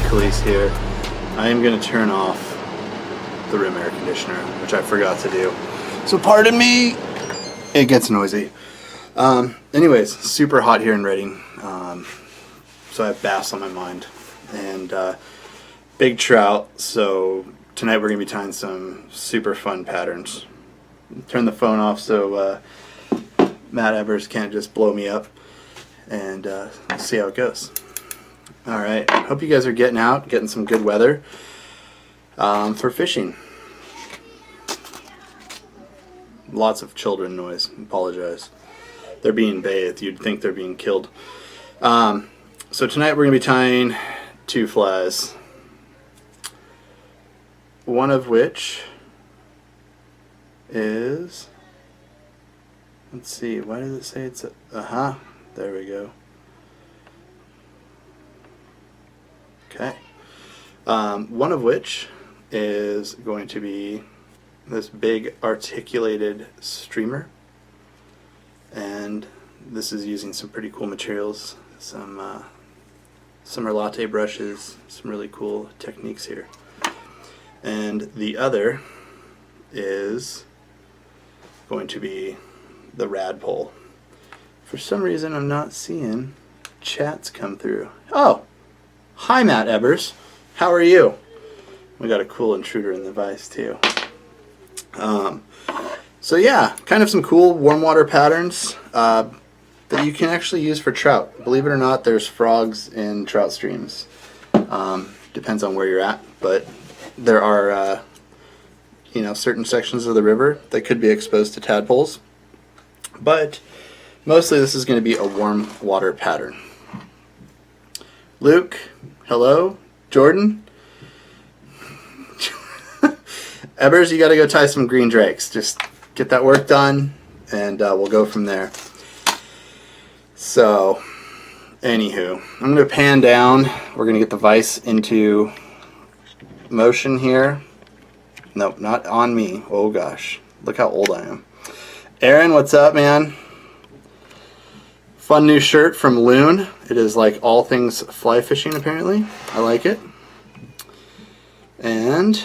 Khalees here. I am going to turn off the room air conditioner, which I forgot to do. So pardon me, it gets noisy. Anyways, super hot here in Redding. So I have bass on my mind. And big trout, so tonight we're going to be tying some super fun patterns. Turn the phone off so Matt Evers can't just blow me up, and see how it goes. Alright, hope you guys are getting out, getting some good weather for fishing. Lots of children noise, apologize. They're being bathed, you'd think they're being killed. So tonight we're going to be tying 2 flies. One of which is, let's see, why does it say it's a, there we go. Okay. One of which is going to be this big articulated streamer, and this is using some pretty cool materials, some summer latte brushes, some really cool techniques here. And the other is going to be the Rad Pole. For some reason I'm not seeing chats come through. Oh! Hi Matt Evers. How are you? We got a cool intruder in the vise too. So yeah, kind of some cool warm water patterns that you can actually use for trout. Believe it or not, there's frogs in trout streams. Depends on where you're at, but there are certain sections of the river that could be exposed to tadpoles. But mostly this is going to be a warm water pattern. Luke, hello. Jordan? Evers, you got to go tie some green drakes. Just get that work done, and we'll go from there. So, anywho, I'm going to pan down. We're going to get the vise into motion here. Nope, not on me. Oh gosh, look how old I am. Aaron, what's up, man? Fun new shirt from Loon. It is like all things fly fishing, apparently. I like it. And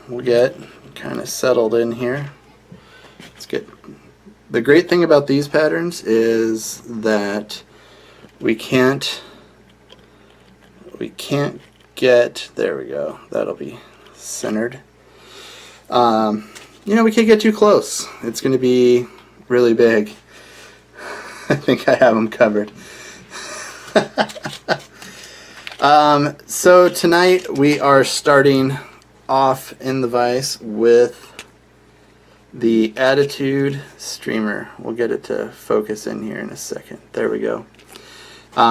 we'll get kind of settled in here. Let's get. The great thing about these patterns is that we can't get, there we go, that'll be centered. We can't get too close. It's going to be really big. I think I have them covered. So tonight we are starting off in the vise with the Attitude streamer. We'll get it to focus in here in a second. There we go.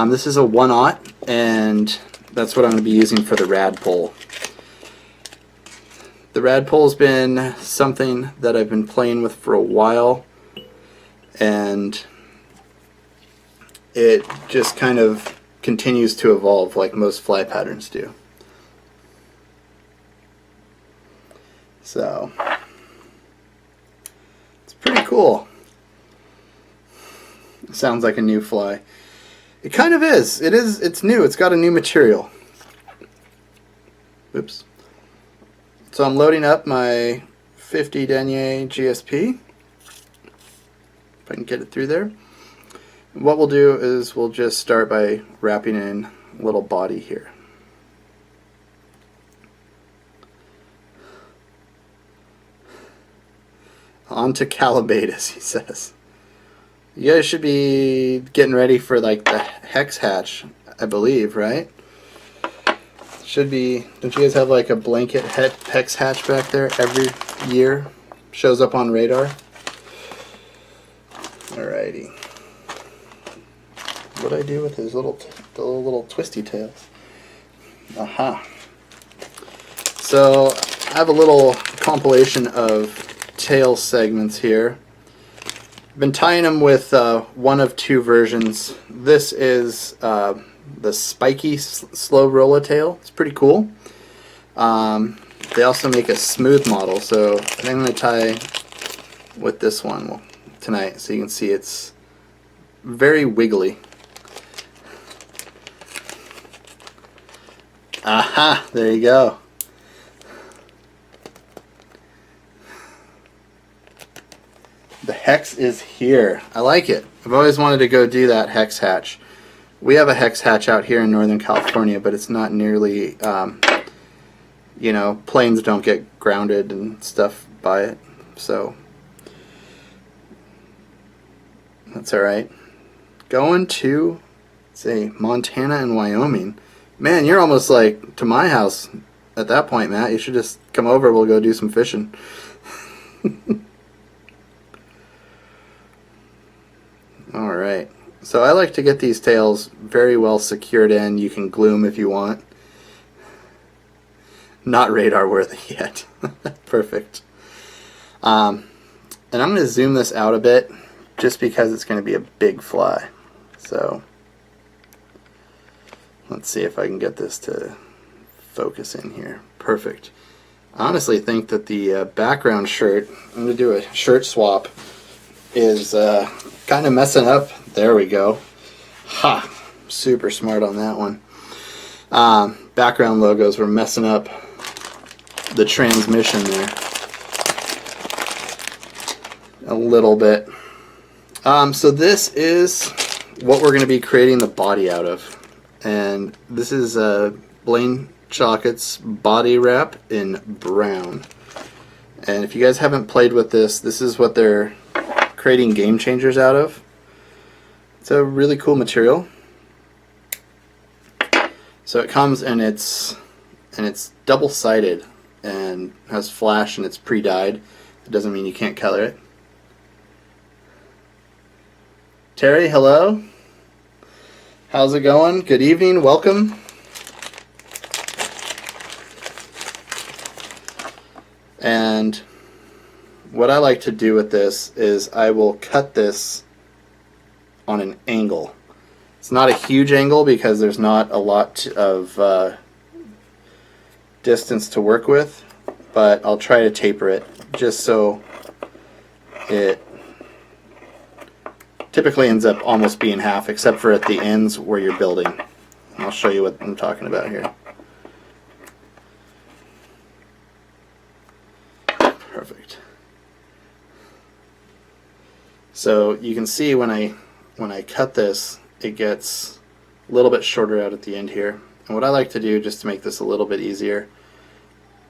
This is a 1/0, and that's what I'm going to be using for the Rad Pole. The Rad Pole's been something that I've been playing with for a while, and it just kind of continues to evolve like most fly patterns do. So it's pretty cool. It sounds like a new fly. It kind of is. It's new. It's got a new material. Oops. So I'm loading up my 50 denier GSP. If I can get it through there. What we'll do is we'll just start by wrapping in a little body here. On to Callibatus, he says. You guys should be getting ready for like the hex hatch, I believe, right? Should be. Don't you guys have like a blanket hex hatch back there every year? Shows up on radar. Alrighty. What'd I do with his little twisty tails? Aha. So I have a little compilation of tail segments here. I've been tying them with one of 2 versions. This is the spiky slow roller tail. It's pretty cool. They also make a smooth model, so I think I'm going to tie with this one tonight, so you can see it's very wiggly. Aha, there you go. The hex is here. I like it. I've always wanted to go do that hex hatch. We have a hex hatch out here in Northern California, but it's not nearly, you know, planes don't get grounded and stuff by it, so that's alright. Going to, say, Montana and Wyoming. Man, you're almost like to my house at that point, Matt. You should just come over, we'll go do some fishing. Alright, so I like to get these tails very well secured in. You can glue them if you want. Not radar worthy yet. Perfect. And I'm going to zoom this out a bit just because it's going to be a big fly. So let's see if I can get this to focus in here. Perfect. I honestly think that the background shirt, I'm going to do a shirt swap, is kind of messing up. There we go. Ha! Super smart on that one. Background logos were messing up the transmission there a little bit. So this is what we're going to be creating the body out of. And this is Blaine Chocolate's body wrap in brown. And if you guys haven't played with this, this is what they're creating game changers out of. It's a really cool material. So it comes and it's double-sided and has flash and it's pre-dyed. It doesn't mean you can't color it. Terry, hello. How's it going? Good evening. Welcome. And what I like to do with this is I will cut this on an angle. It's not a huge angle because there's not a lot of distance to work with, but I'll try to taper it just so it typically ends up almost being half, except for at the ends where you're building. I'll show you what I'm talking about here. Perfect. So you can see when I cut this, it gets a little bit shorter out at the end here. And what I like to do, just to make this a little bit easier,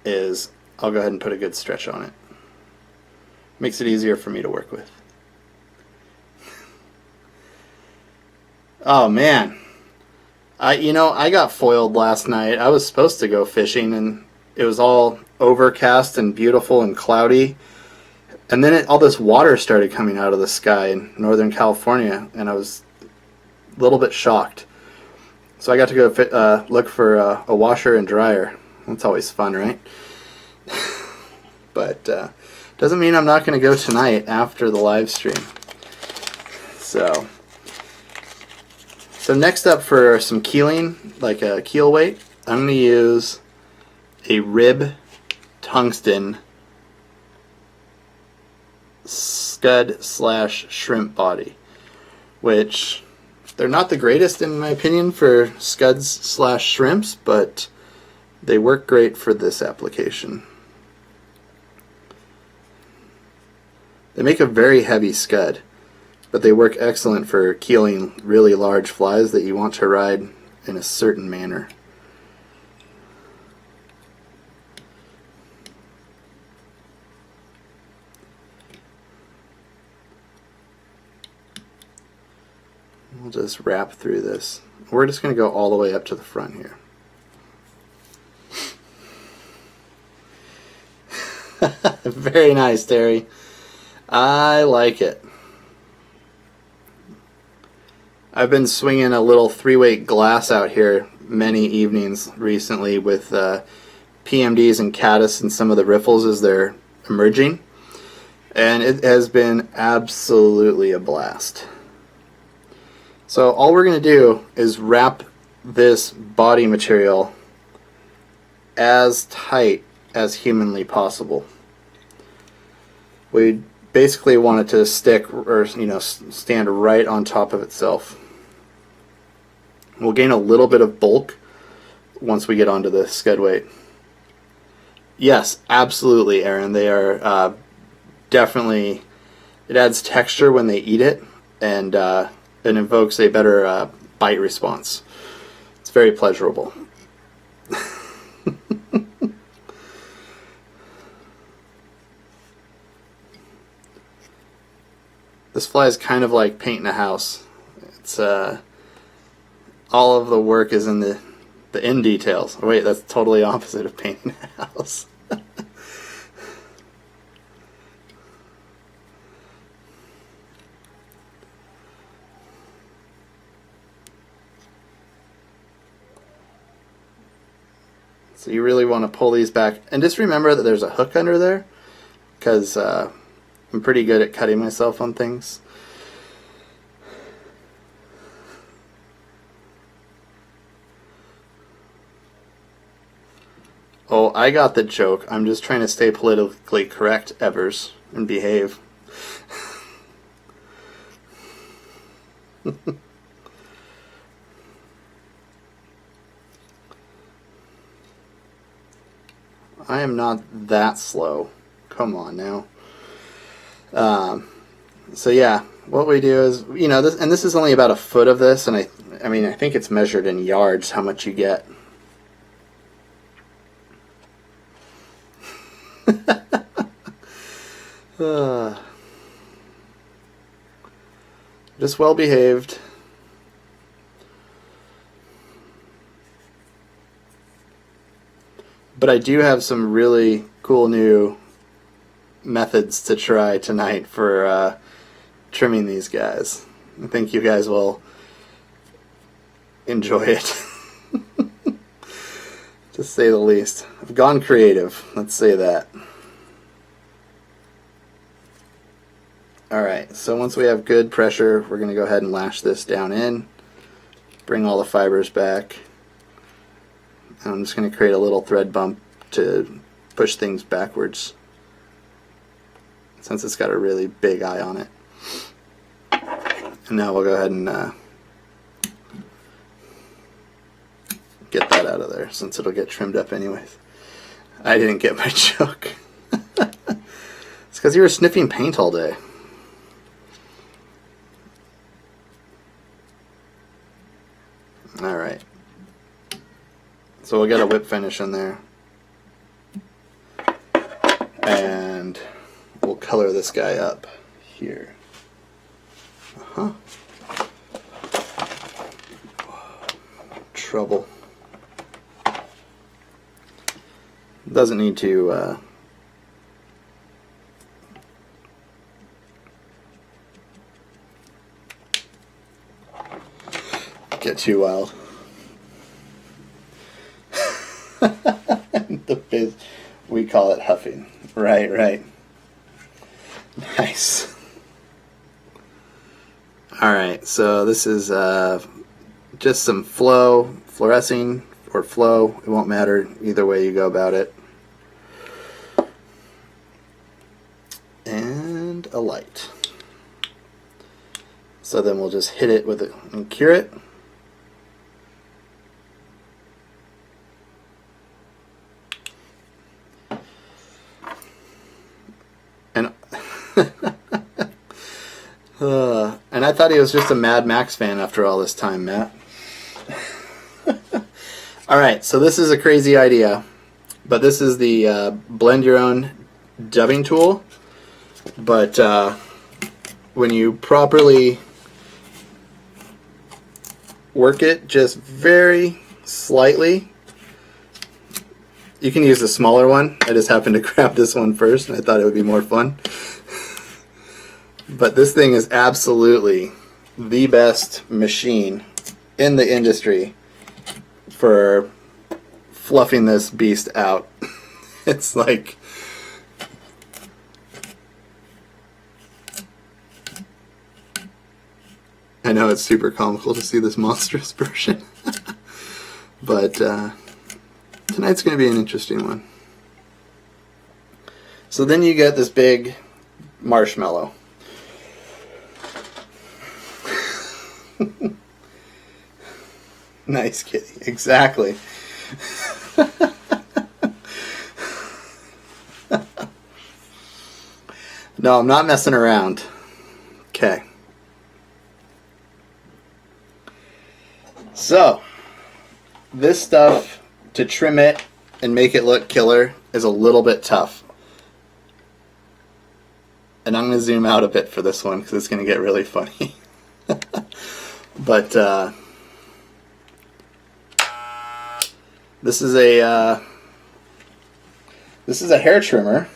is I'll go ahead and put a good stretch on it. Makes it easier for me to work with. Oh man, I got foiled last night. I was supposed to go fishing and it was all overcast and beautiful and cloudy, and then all this water started coming out of the sky in Northern California, and I was a little bit shocked. So I got to go look for a washer and dryer. That's always fun, right? But doesn't mean I'm not going to go tonight after the live stream. So next up for some keeling, like a keel weight, I'm going to use a rib tungsten scud / shrimp body, which they're not the greatest in my opinion for scuds / shrimps, but they work great for this application. They make a very heavy scud, but they work excellent for keeling really large flies that you want to ride in a certain manner. We'll just wrap through this. We're just going to go all the way up to the front here. Very nice, Terry. I like it. I've been swinging a little 3-weight glass out here many evenings recently with PMDs and caddis and some of the riffles as they're emerging, and it has been absolutely a blast. So all we're going to do is wrap this body material as tight as humanly possible. We basically want it to stick, or stand right on top of itself. We'll gain a little bit of bulk once we get onto the scud weight. Yes, absolutely, Aaron. They are definitely, it adds texture when they eat it, and it invokes a better bite response. It's very pleasurable. This fly is kind of like painting a house. It's all of the work is in the end details. Oh, wait, that's totally opposite of painting a house. So you really want to pull these back, and just remember that there's a hook under there, because I'm pretty good at cutting myself on things. Oh, I got the joke. I'm just trying to stay politically correct, Evers, and behave. I am not that slow. Come on now. So yeah, what we do is, you know, this is only about a foot of this, and I mean, I think it's measured in yards how much you get. Just well behaved. But I do have some really cool new methods to try tonight for trimming these guys. I think you guys will enjoy it, to say the least. I've gone creative, let's say that. Alright, so once we have good pressure, we're going to go ahead and lash this down in, bring all the fibers back. And I'm just going to create a little thread bump to push things backwards, since it's got a really big eye on it. And now we'll go ahead and get that out of there, since it'll get trimmed up anyways. I didn't get my joke. It's because you were sniffing paint all day. Alright. So we'll get a whip finish in there. And we'll color this guy up here. Trouble. Doesn't need to get too wild. We call it huffing. Right. Nice. Alright, so this is just some fluorescing or flow. It won't matter either way you go about it. And a light. So then we'll just hit it with it and cure it. And I thought he was just a Mad Max fan after all this time, Matt. Alright, so this is a crazy idea, but this is the blend your own dubbing tool. But when you properly work it just very slightly, you can use the smaller one. I just happened to grab this one first, and I thought it would be more fun. But this thing is absolutely the best machine in the industry for fluffing this beast out. It's like, I know it's super comical to see this monstrous version. But tonight's going to be an interesting one. So then you get this big marshmallow. Nice kitty, exactly. No, I'm not messing around. Okay. So, this stuff, to trim it and make it look killer, is a little bit tough. And I'm going to zoom out a bit for this one because it's going to get really funny. But this is a hair trimmer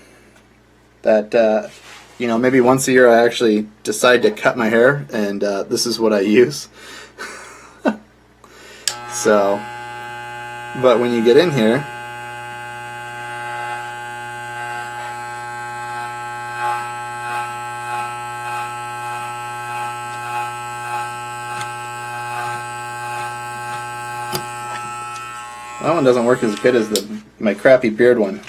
that you know, maybe once a year I actually decide to cut my hair, and this is what I use. So, but when you get in here, that one doesn't work as good as my crappy beard one.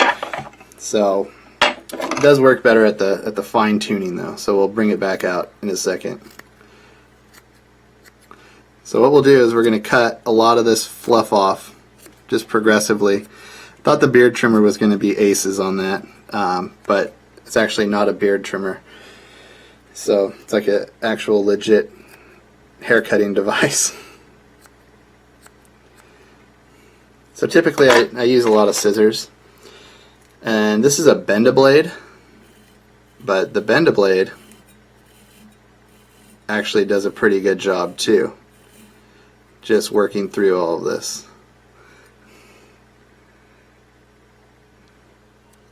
So it does work better at the fine tuning though. So we'll bring it back out in a second. So what we'll do is we're going to cut a lot of this fluff off, just progressively. Thought the beard trimmer was going to be aces on that, but it's actually not a beard trimmer. So it's like an actual legit hair cutting device. So typically I use a lot of scissors, and this is a Bend-A-Blade, but the Bend-A-Blade actually does a pretty good job too, just working through all of this.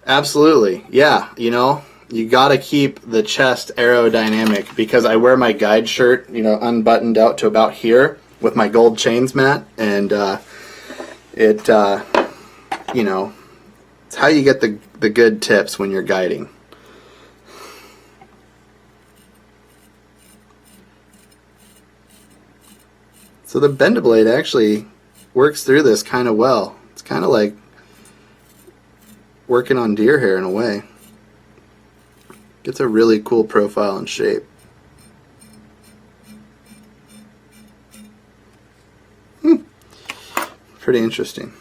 Absolutely, yeah, you know, you gotta keep the chest aerodynamic, because I wear my guide shirt, you know, unbuttoned out to about here with my gold chains mat, and it you know, it's how you get the good tips when you're guiding. So the Bend-A-Blade actually works through this kind of well. It's kind of like working on deer hair in a way. Gets a really cool profile and shape. Pretty interesting.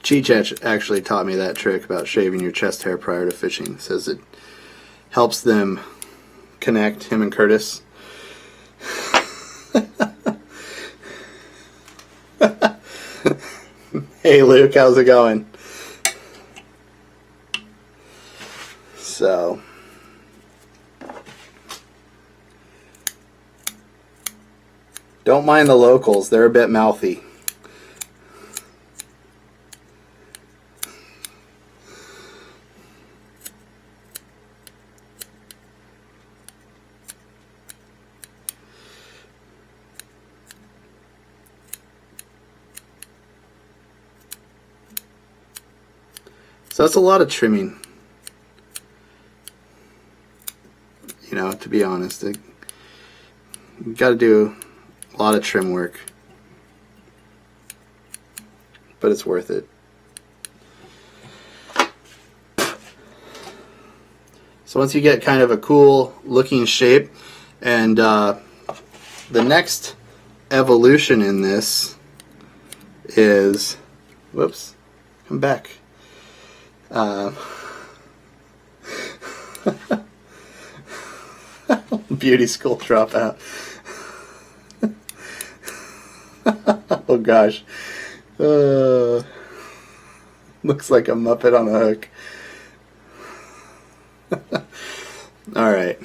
Cheech actually taught me that trick about shaving your chest hair prior to fishing. He says it helps them connect, him and Curtis. Hey Luke, how's it going? So, don't mind the locals, they're a bit mouthy. So that's a lot of trimming, you know, to be honest. You got to do a lot of trim work, but it's worth it. So once you get kind of a cool looking shape, and the next evolution in this is, whoops, come back. Beauty school dropout. Oh gosh. Looks like a Muppet on a hook. Alright.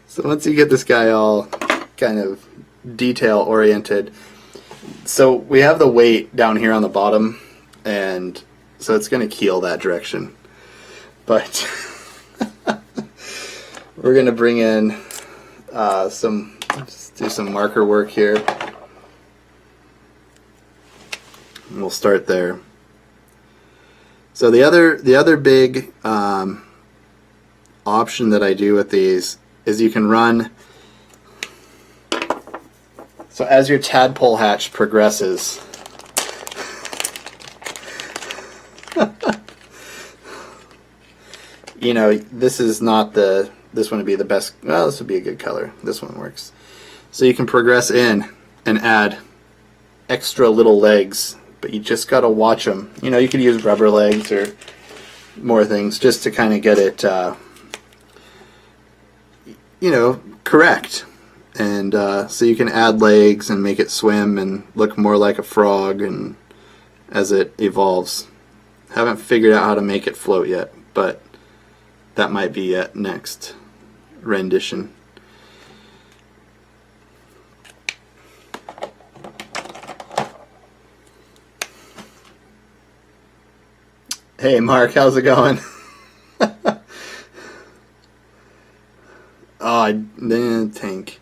So once you get this guy all kind of detail oriented, so we have the weight down here on the bottom, and so it's going to keel that direction. But we're going to bring in just do some marker work here. we'll start there. So the other big option that I do with these is you can run. So as your tadpole hatch progresses, you know, this is not the, this one would be the best, well, this would be a good color. This one works. So you can progress in and add extra little legs, but you just got to watch them. You know, you could use rubber legs or more things just to kind of get it, you know, correct. And so you can add legs and make it swim and look more like a frog and as it evolves. Haven't figured out how to make it float yet, but that might be at next rendition. Hey Mark, how's it going? Oh, the tank.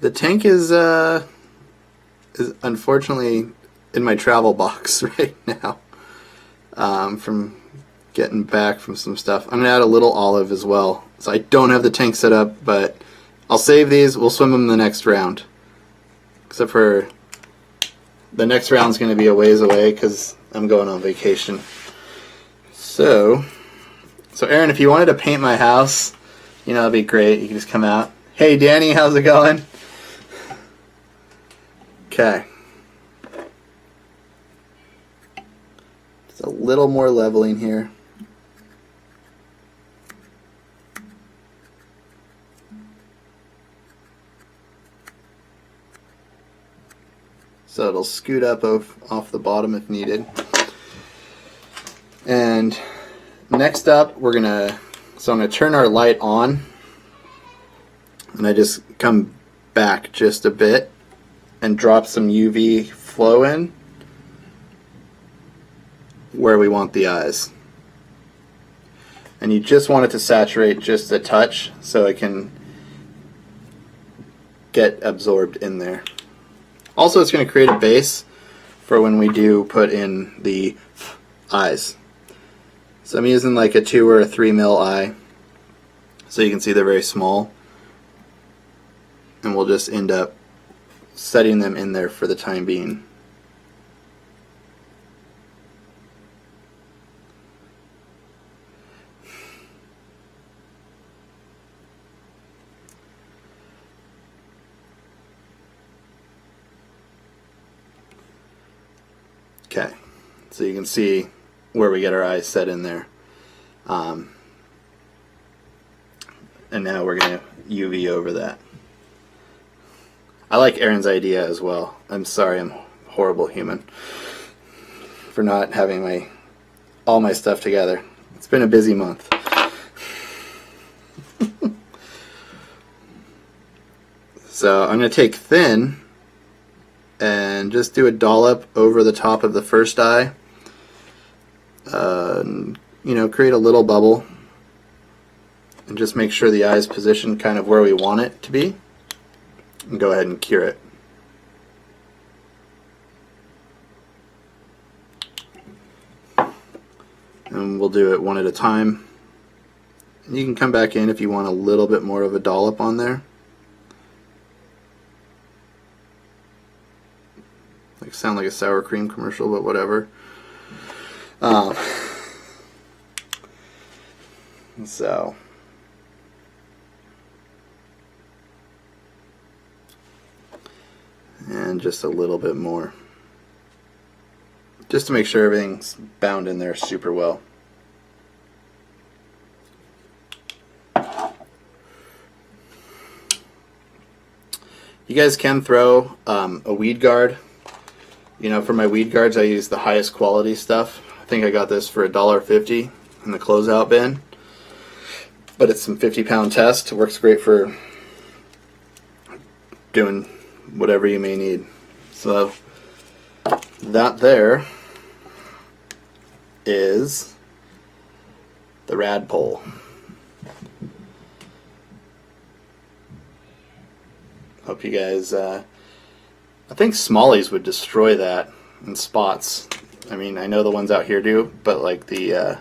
The tank is unfortunately in my travel box right now. From getting back from some stuff. I'm going to add a little olive as well. So I don't have the tank set up, but I'll save these. We'll swim them the next round. Except for the next round's going to be a ways away because I'm going on vacation. So Aaron, if you wanted to paint my house, you know, that'd be great. You can just come out. Hey Danny, how's it going? Okay. Just a little more leveling here. So it'll scoot up off the bottom if needed. And next up, I'm gonna turn our light on, and I just come back just a bit and drop some UV flow in where we want the eyes. And you just want it to saturate just a touch so it can get absorbed in there. Also, it's going to create a base for when we do put in the eyes. So I'm using like a 2 or a 3 mil eye, so you can see they're very small. And we'll just end up setting them in there for the time being. Okay, so you can see where we get our eyes set in there. And now we're going to UV over that. I like Aaron's idea as well. I'm sorry, I'm a horrible human for not having all my stuff together. It's been a busy month. So I'm going to take thin and just do a dollop over the top of the first eye. You know, create a little bubble and just make sure the eye is positioned kind of where we want it to be, and go ahead and cure it. And we'll do it one at a time. And you can come back in if you want a little bit more of a dollop on there. Like, sound like a sour cream commercial, but whatever. So and just a little bit more, just to make sure everything's bound in there super well. You guys can throw a weed guard. You know, for my weed guards I use the highest quality stuff. I think I got this for $1.50 in the closeout bin. But it's some 50-pound test. It works great for doing whatever you may need. So that there is the Rad Pole. Hope you guys, I think smallies would destroy that. and spots. I mean, I know the ones out here do, but like the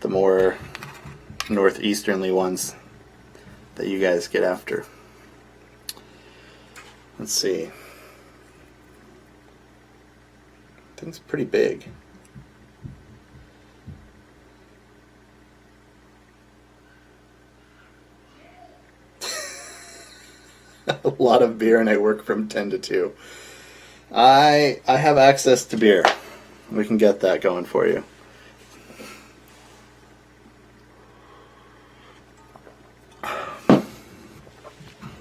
more northeasternly ones that you guys get after. Let's see. I think it's pretty big. A lot of beer, and I work from 10 to 2. I have access to beer. We can get that going for you.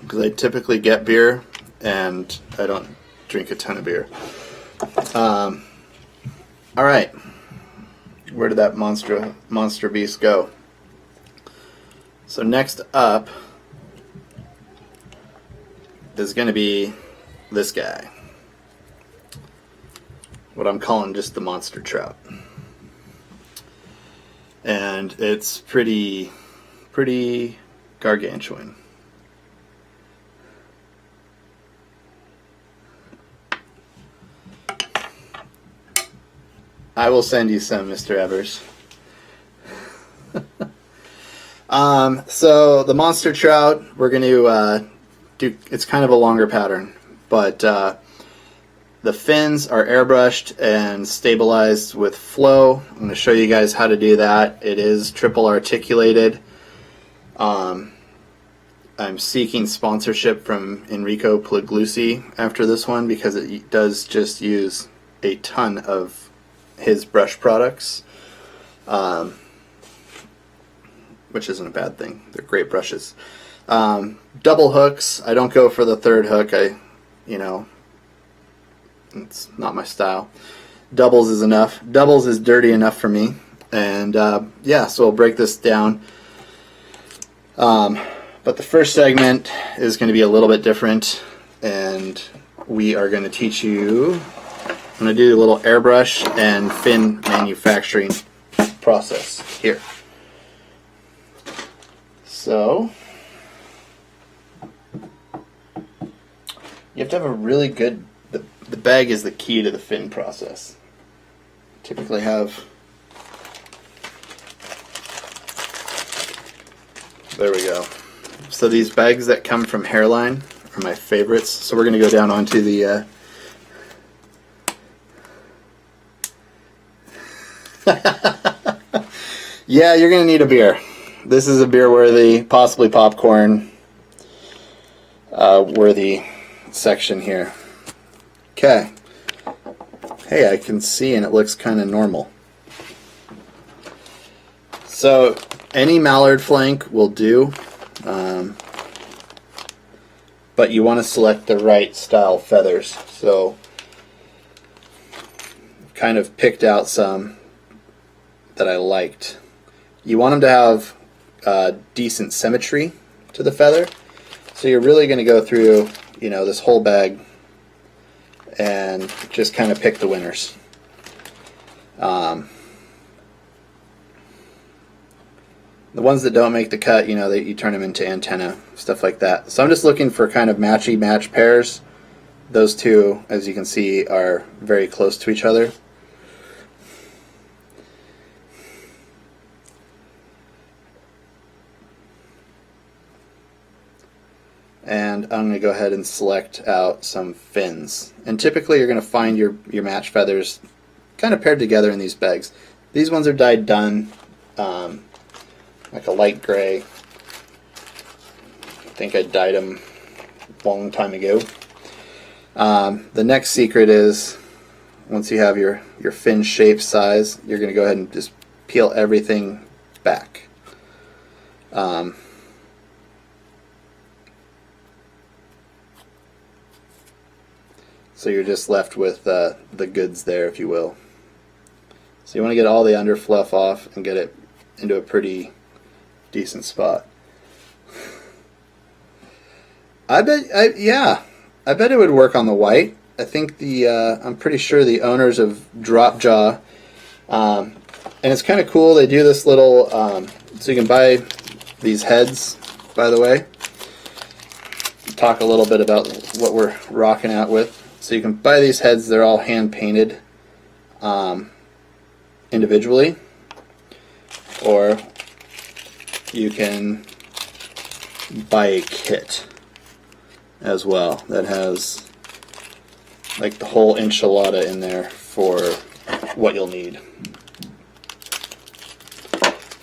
Because I typically get beer, and I don't drink a ton of beer. All right, where did that monster beast go? So next up is going to be this guy, what I'm calling just the monster trout, and it's pretty gargantuan. I will send you some, Mr. Evers. So the monster trout, we're going to do, it's kind of a longer pattern, but the fins are airbrushed and stabilized with flow. I'm going to show you guys how to do that. It is triple articulated. I'm seeking sponsorship from Enrico Pugliese after this one, because it does just use a ton of his brush products, which isn't a bad thing. They're great brushes. Double hooks. I don't go for the third hook. It's not my style. Doubles is enough. Doubles is dirty enough for me. And yeah, so we'll break this down. But the first segment is going to be a little bit different, and we are going to teach you. I'm going to do a little airbrush and fin manufacturing process here. So you have to have a really good, the bag is the key to the fin process. Typically have, there we go. So these bags that come from Hairline are my favorites. So we're going to go down onto the yeah, you're going to need a beer. This is a beer-worthy, possibly popcorn worthy section here. Okay. Hey, I can see, and it looks kind of normal. So any mallard flank will do, but you want to select the right style feathers. So kind of picked out some that I liked. You want them to have decent symmetry to the feather, so you're really going to go through, this whole bag and just kind of pick the winners. The ones that don't make the cut, that you turn them into antenna, stuff like that. So I'm just looking for kind of matchy-match pairs. Those two, as you can see, are very close to each other. And I'm going to go ahead and select out some fins. And typically you're going to find your match feathers kind of paired together in these bags. These ones are dyed dun, like a light gray. I think I dyed them a long time ago. The next secret is, once you have your fin shape size, you're going to go ahead and just peel everything back. So you're just left with the goods there, if you will. So you want to get all the under fluff off and get it into a pretty decent spot. I bet it would work on the white. I think I'm pretty sure the owners of Drop Jaw, and it's kind of cool. They do this little, so you can buy these heads, by the way. Talk a little bit about what we're rocking out with. So you can buy these heads, they're all hand painted individually, or you can buy a kit as well that has like the whole enchilada in there for what you'll need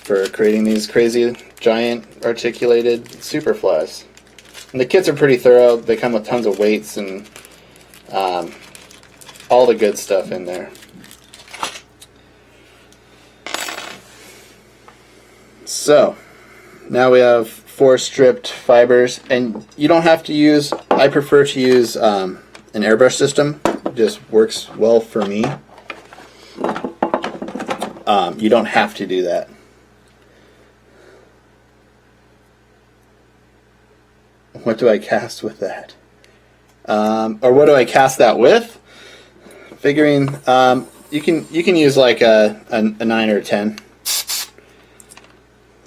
for creating these crazy giant articulated superflies. And the kits are pretty thorough. They come with tons of weights and all the good stuff in there. So now we have 4 stripped fibers, and you don't have to use, I prefer to use an airbrush system. It just works well for me. You don't have to do that. What do I cast with that? Or what do I cast that with? Figuring you can use like a 9 or a 10.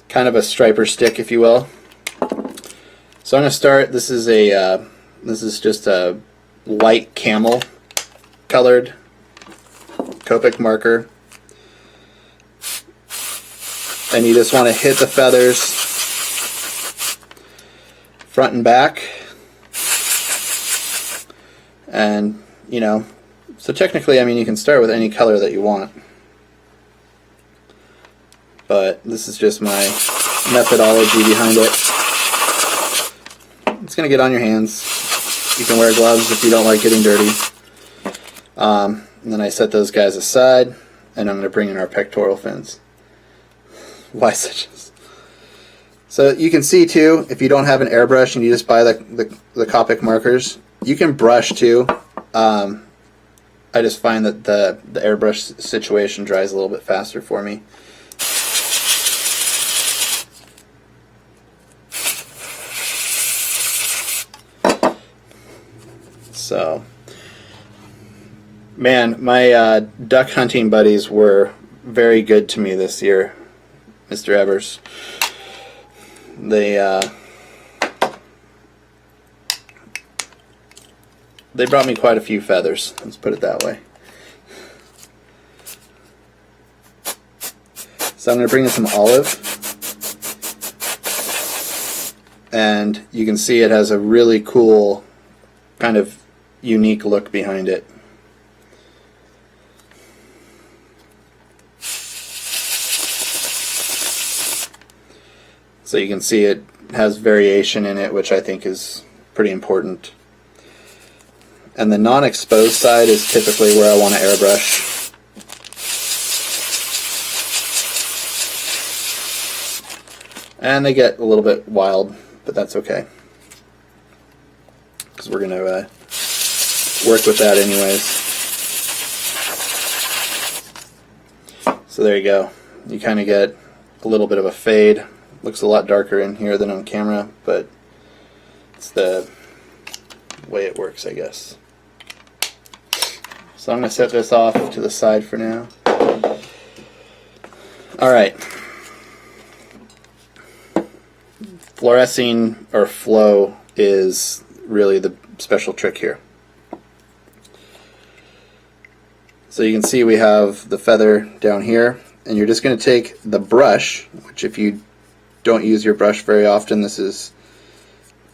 Kind of a striper stick, if you will. So I'm going to start. This is just a light camel colored Copic marker, and you just want to hit the feathers front and back, and so technically, I mean, you can start with any color that you want, but this is just my methodology behind it. It's going to get on your hands. You can wear gloves if you don't like getting dirty. And then I set those guys aside, and I'm going to bring in our pectoral fins. Why such a... So you can see too, if you don't have an airbrush and you just buy the Copic markers, you can brush too. I just find that the airbrush situation dries a little bit faster for me. So, man, my duck hunting buddies were very good to me this year, Mr. Evers. They brought me quite a few feathers, let's put it that way. So I'm going to bring in some olive, and you can see it has a really cool kind of unique look behind it. So you can see it has variation in it, which I think is pretty important. And the non-exposed side is typically where I want to airbrush. And they get a little bit wild, but that's okay, because we're going to work with that anyways. So there you go. You kind of get a little bit of a fade. Looks a lot darker in here than on camera, but it's the way it works, I guess. So I'm going to set this off to the side for now. Alright. Fluorescing or flow is really the special trick here. So you can see we have the feather down here, and you're just going to take the brush, which if you don't use your brush very often, this is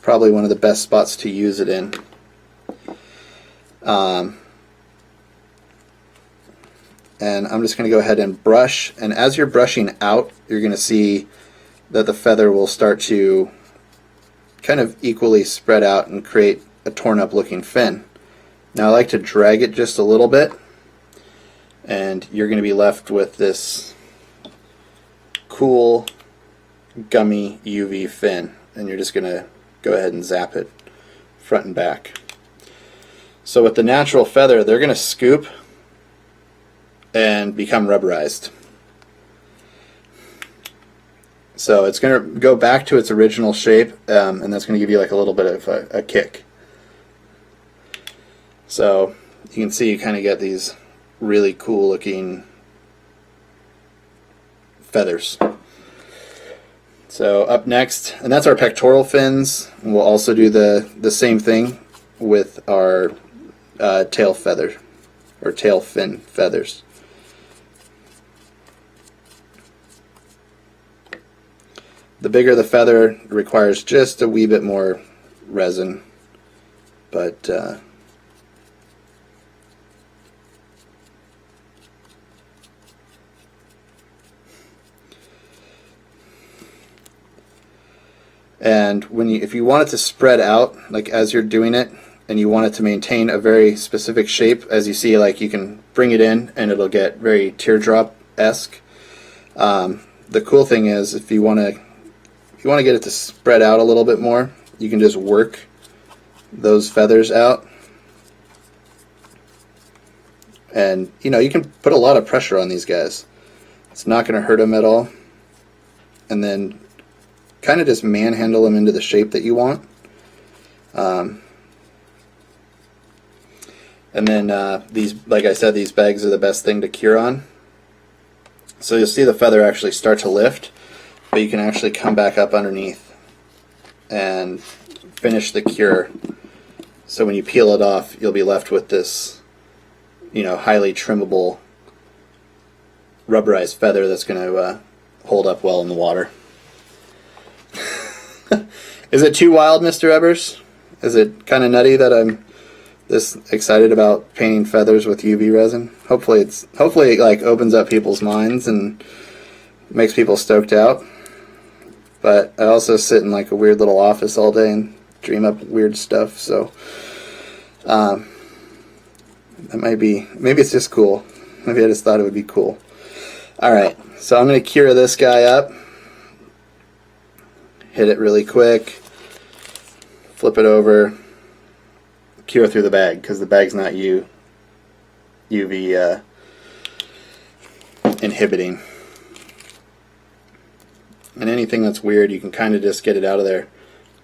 probably one of the best spots to use it in. And I'm just going to go ahead and brush, and as you're brushing out, you're going to see that the feather will start to kind of equally spread out and create a torn up looking fin. Now I like to drag it just a little bit, and you're going to be left with this cool gummy UV fin, and you're just going to go ahead and zap it front and back. So with the natural feather, they're going to scoop and become rubberized. So it's going to go back to its original shape, and that's going to give you like a little bit of a kick. So you can see you kind of get these really cool looking feathers. So up next, and that's our pectoral fins, and we'll also do the same thing with our tail feather or tail fin feathers. The bigger the feather requires just a wee bit more resin, but and if you want it to spread out, like as you're doing it, and you want it to maintain a very specific shape, as you see, like you can bring it in and it'll get very teardrop-esque. The cool thing is, if you want to get it to spread out a little bit more, you can just work those feathers out, and you can put a lot of pressure on these guys. It's not going to hurt them at all, and then kind of just manhandle them into the shape that you want. And then these, like I said, these bags are the best thing to cure on. So you'll see the feather actually start to lift, but you can actually come back up underneath and finish the cure. So when you peel it off, you'll be left with this, highly trimmable, rubberized feather that's going to hold up well in the water. Is it too wild, Mr. Ebbers? Is it kind of nutty that I'm this excited about painting feathers with UV resin? Hopefully it like opens up people's minds and makes people stoked out. But I also sit in like a weird little office all day and dream up weird stuff, so that maybe it's just cool. Maybe I just thought it would be cool. Alright, so I'm going to cure this guy up. Hit it really quick. Flip it over. Cure through the bag, because the bag's not UV inhibiting. And anything that's weird, you can kind of just get it out of there.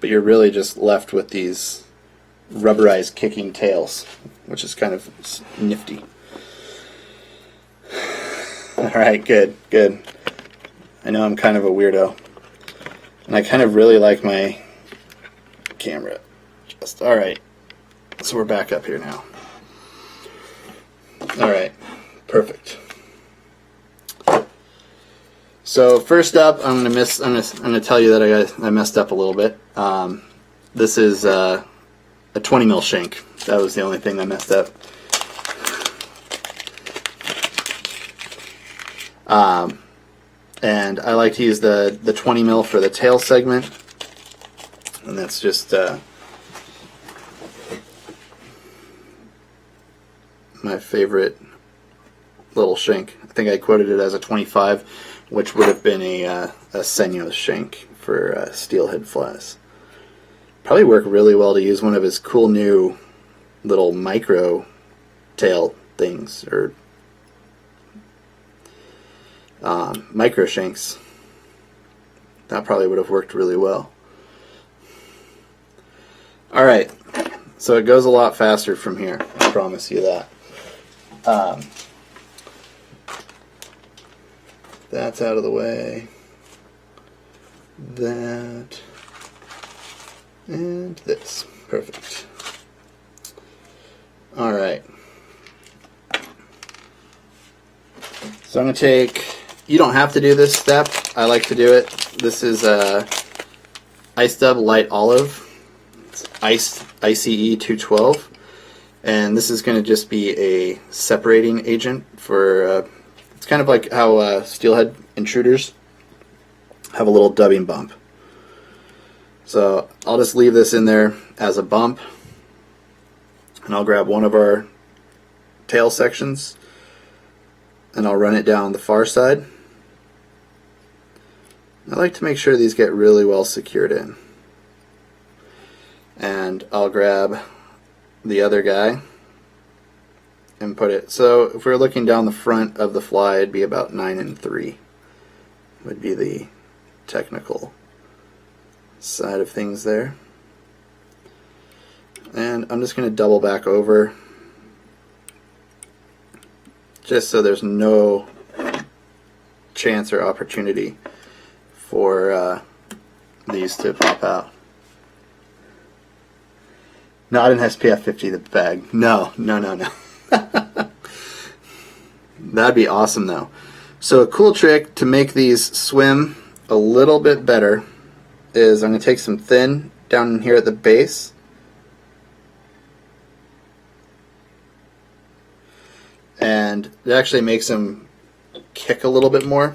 But you're really just left with these rubberized kicking tails, which is kind of nifty. Alright, good. I know I'm kind of a weirdo. And I kind of really like my camera. Alright. So we're back up here now. Alright. Perfect. So first up, I'm gonna tell you that I messed up a little bit. This is a 20 mil shank. That was the only thing I messed up. And I like to use the 20 mil for the tail segment, and that's just my favorite little shank. I think I quoted it as a 25, which would have been a Senyo shank for steelhead flies. Probably work really well to use one of his cool new little micro tail things, or micro shanks. That probably would have worked really well. Alright, so it goes a lot faster from here, I promise you that. That's out of the way. That. And this. Perfect. Alright. So I'm going to take... You don't have to do this step. I like to do it. This is Ice Dub Light Olive. It's ICE 212. And this is going to just be a separating agent for... it's kind of like how steelhead intruders have a little dubbing bump. So I'll just leave this in there as a bump, and I'll grab one of our tail sections and I'll run it down the far side. I like to make sure these get really well secured in. And I'll grab the other guy and put it, so if we're looking down the front of the fly, it'd be about 9 3 would be the technical side of things there. And I'm just going to double back over just so there's no chance or opportunity for these to pop out. Not an SPF 50 the bag. No. That'd be awesome though. So a cool trick to make these swim a little bit better is I'm going to take some thin down in here at the base. And it actually makes them kick a little bit more.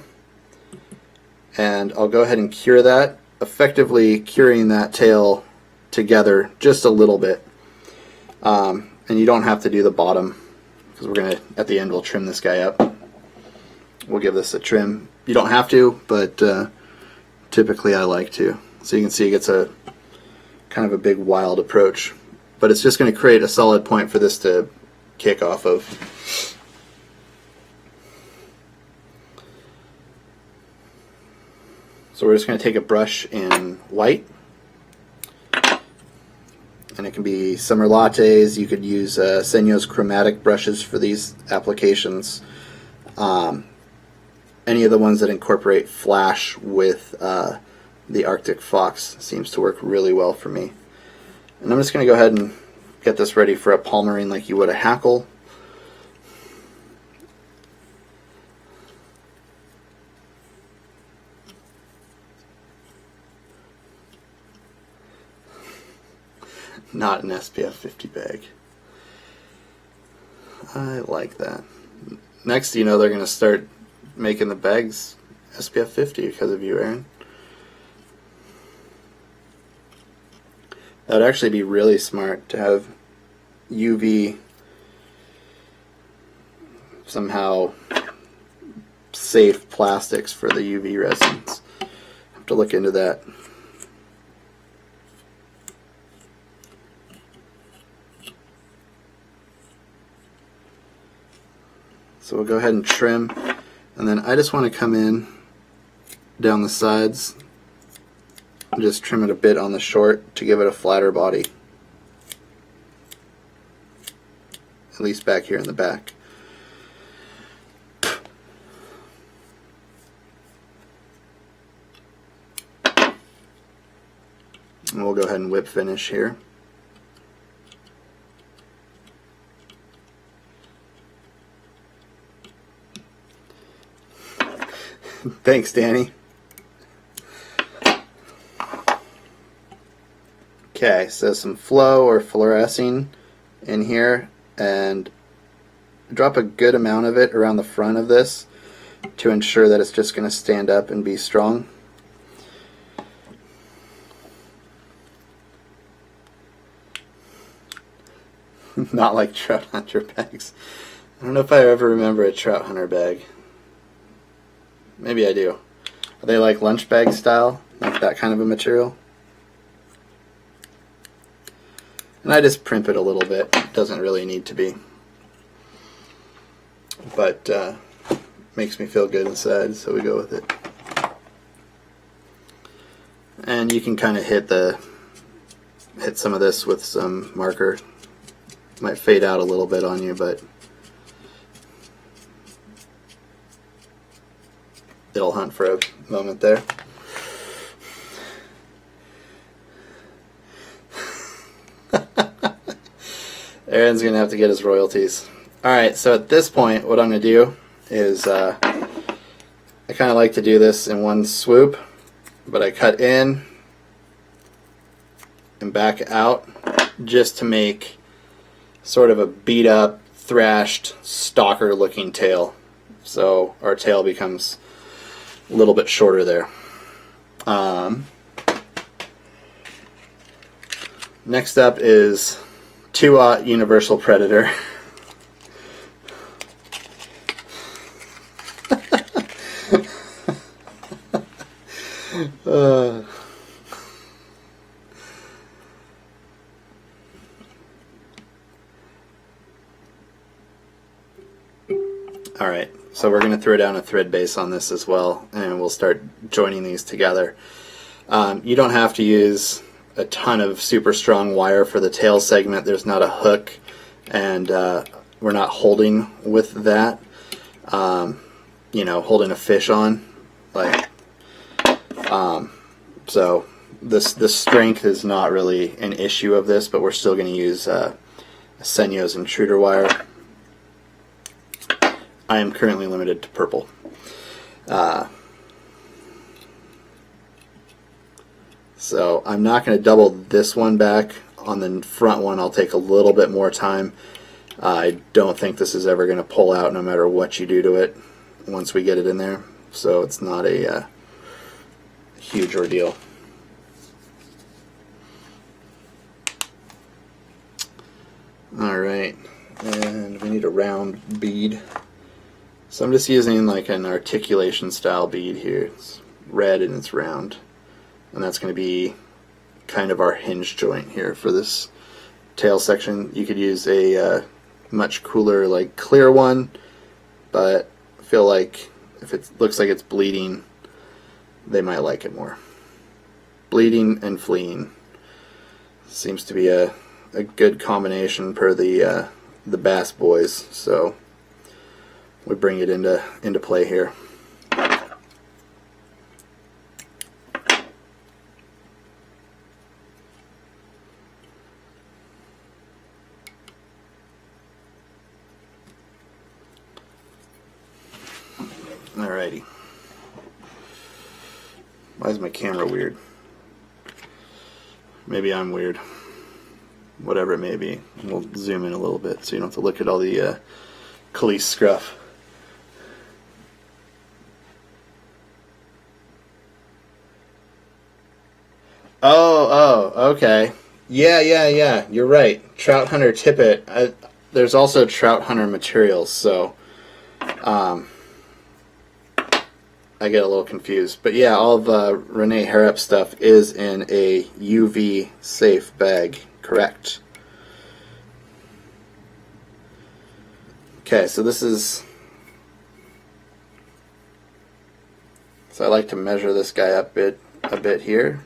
And I'll go ahead and cure that, effectively curing that tail together just a little bit. And you don't have to do the bottom, because we're going to, at the end, we'll trim this guy up. We'll give this a trim. You don't have to, but typically I like to. So you can see it gets a kind of a big wild approach. But it's just going to create a solid point for this to kick off of. So we're just going to take a brush in white. And it can be summer lattes. You could use Senyo's chromatic brushes for these applications. Any of the ones that incorporate flash with the Arctic fox seems to work really well for me. And I'm just going to go ahead and get this ready for a palmering like you would a hackle. Not an SPF 50 bag. I like that. Next, you know, they're going to start making the bags SPF 50 because of you, Aaron. That would actually be really smart to have UV somehow safe plastics for the UV resins. I have to look into that. So we'll go ahead and trim, and then I just want to come in down the sides and just trim it a bit on the short to give it a flatter body, at least back here in the back. And we'll go ahead and whip finish here. Thanks, Danny. Okay, so some flow or fluorescing in here, and drop a good amount of it around the front of this to ensure that it's just going to stand up and be strong. Not like trout hunter bags. I don't know if I ever remember a trout hunter bag. Maybe I do. Are they like lunch bag style? Like that kind of a material? And I just primp it a little bit. It doesn't really need to be. But makes me feel good inside, so we go with it. And you can kind of hit some of this with some marker. Might fade out a little bit on you, but it'll hunt for a moment there. Aaron's gonna have to get his royalties. Alright, so at this point what I'm gonna do is I kinda like to do this in one swoop, but I cut in and back out just to make sort of a beat up, thrashed, stalker looking tail. So our tail becomes a little bit shorter there. Next up is 2/0 Universal Predator. Alright, so we're going to throw down a thread base on this as well, and we'll start joining these together. You don't have to use a ton of super strong wire for the tail segment. There's not a hook, and we're not holding with that. You know, holding a fish on, like, so the strength is not really an issue of this, but we're still going to use Senyo's intruder wire. I am currently limited to purple. So I'm not going to double this one back. On the front one, I'll take a little bit more time. I don't think this is ever going to pull out no matter what you do to it once we get it in there. So it's not a huge ordeal. Alright, and we need a round bead. So I'm just using like an articulation style bead here. It's red and it's round. And that's going to be kind of our hinge joint here for this tail section. You could use a much cooler, like clear one, but I feel like if it looks like it's bleeding, they might like it more. Bleeding and fleeing seems to be a good combination per the Bass Boys, so we bring it into play here. Alrighty. Why is my camera weird? Maybe I'm weird. Whatever it may be. We'll zoom in a little bit so you don't have to look at all the Khalees scruff. Oh, okay. Yeah. You're right. Trout Hunter tippet. There's also Trout Hunter materials, so I get a little confused. But yeah, all of Renee Harrop stuff is in a UV safe bag, correct? Okay, so this is... So I like to measure this guy up a bit here.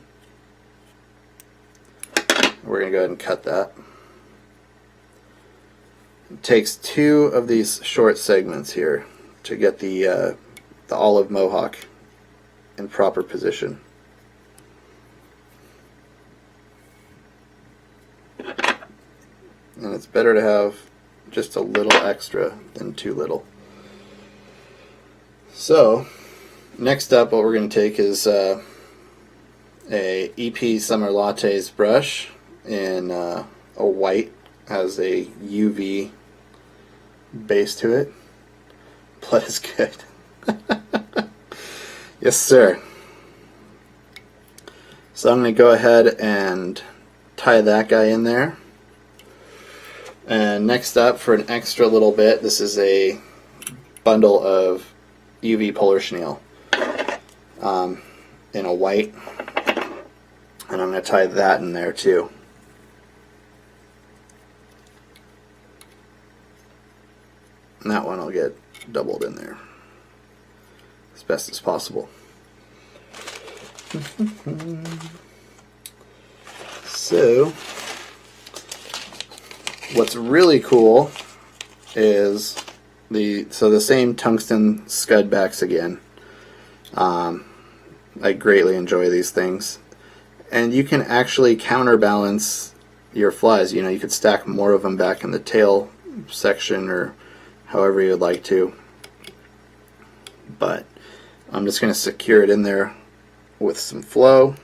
We're going to go ahead and cut that. It takes 2 of these short segments here to get the olive mohawk in proper position. And it's better to have just a little extra than too little. So next up, what we're going to take is a EP Summer Lattes brush in a white, has a UV base to it. Blood is good. Yes, sir. So I'm going to go ahead and tie that guy in there. And next up, for an extra little bit, this is a bundle of UV polar chenille in a white. And I'm going to tie that in there too. And that one will get doubled in there as best as possible. So what's really cool is the same tungsten scud backs again. I greatly enjoy these things, and you can actually counterbalance your flies. You know, you could stack more of them back in the tail section or however you would like to, but I'm just going to secure it in there with some flow.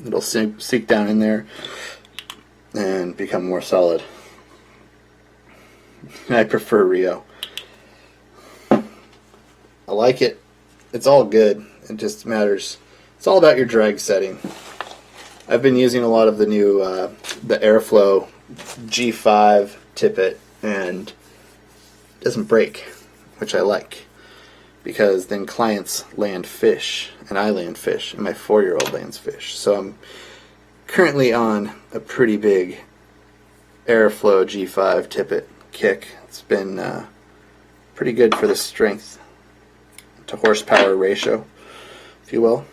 It'll sink down in there and become more solid. I prefer Rio. I like it. It's all good. It just matters. It's all about your drag setting. I've been using a lot of the new the Airflow G5 tippet, and it doesn't break, which I like, because then clients land fish and I land fish and my 4-year-old lands fish. So I'm currently on a pretty big Airflow G5 tippet kick. It's been pretty good for the strength to horsepower ratio, if you will.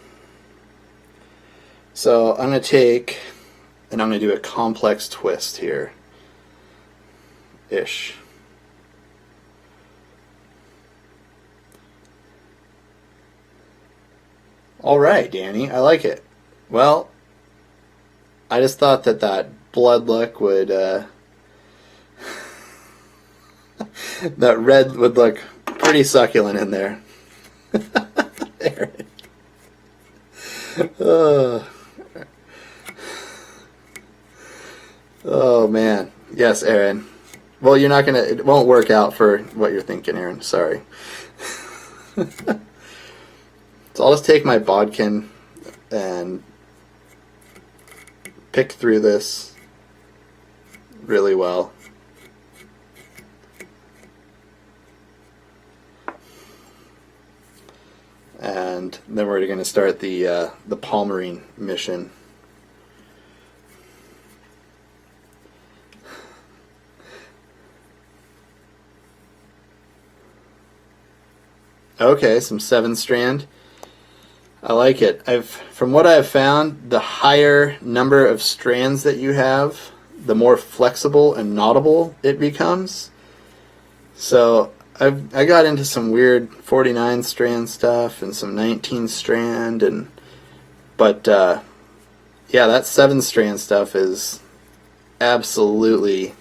So I'm going to take, and I'm going to do a complex twist here, ish. All right, Danny, I like it. Well, I just thought that that blood look would, that red would look pretty succulent in there. Aaron. Oh man. Yes, Aaron. Well, you're not gonna. It won't work out for what you're thinking, Aaron. Sorry. So I'll just take my bodkin and pick through this really well. And then we're going to start the palmarine mission. Okay, some 7-strand. I like it. From what I've found, the higher number of strands that you have, the more flexible and knottable it becomes. So I got into some weird 49-strand stuff and some 19-strand, but yeah, that 7-strand stuff is absolutely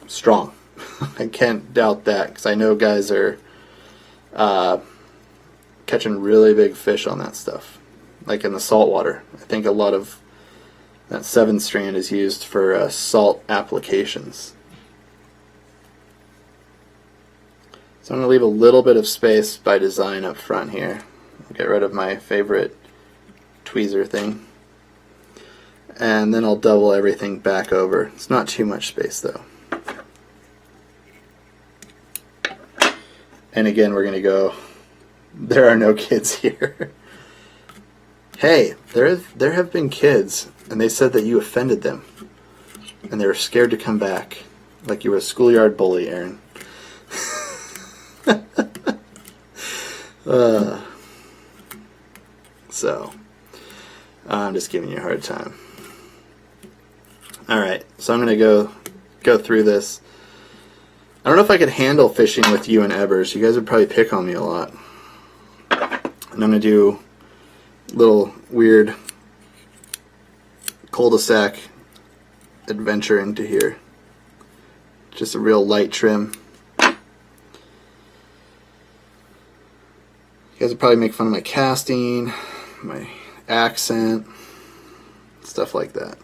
strong. I can't doubt that, because I know guys are catching really big fish on that stuff, like in the saltwater. I think a lot of that 7-strand is used for salt applications. So I'm going to leave a little bit of space by design up front here. I'll get rid of my favorite tweezer thing. And then I'll double everything back over. It's not too much space though. And again, we're going to go, there are no kids here. Hey, there have been kids, and they said that you offended them. And they were scared to come back. Like you were a schoolyard bully, Aaron. So, I'm just giving you a hard time. Alright, so I'm going to go through this. I don't know if I could handle fishing with you and Ebbers. You guys would probably pick on me a lot. And I'm going to do a little weird cul-de-sac adventure into here. Just a real light trim. You guys would probably make fun of my casting, my accent, stuff like that.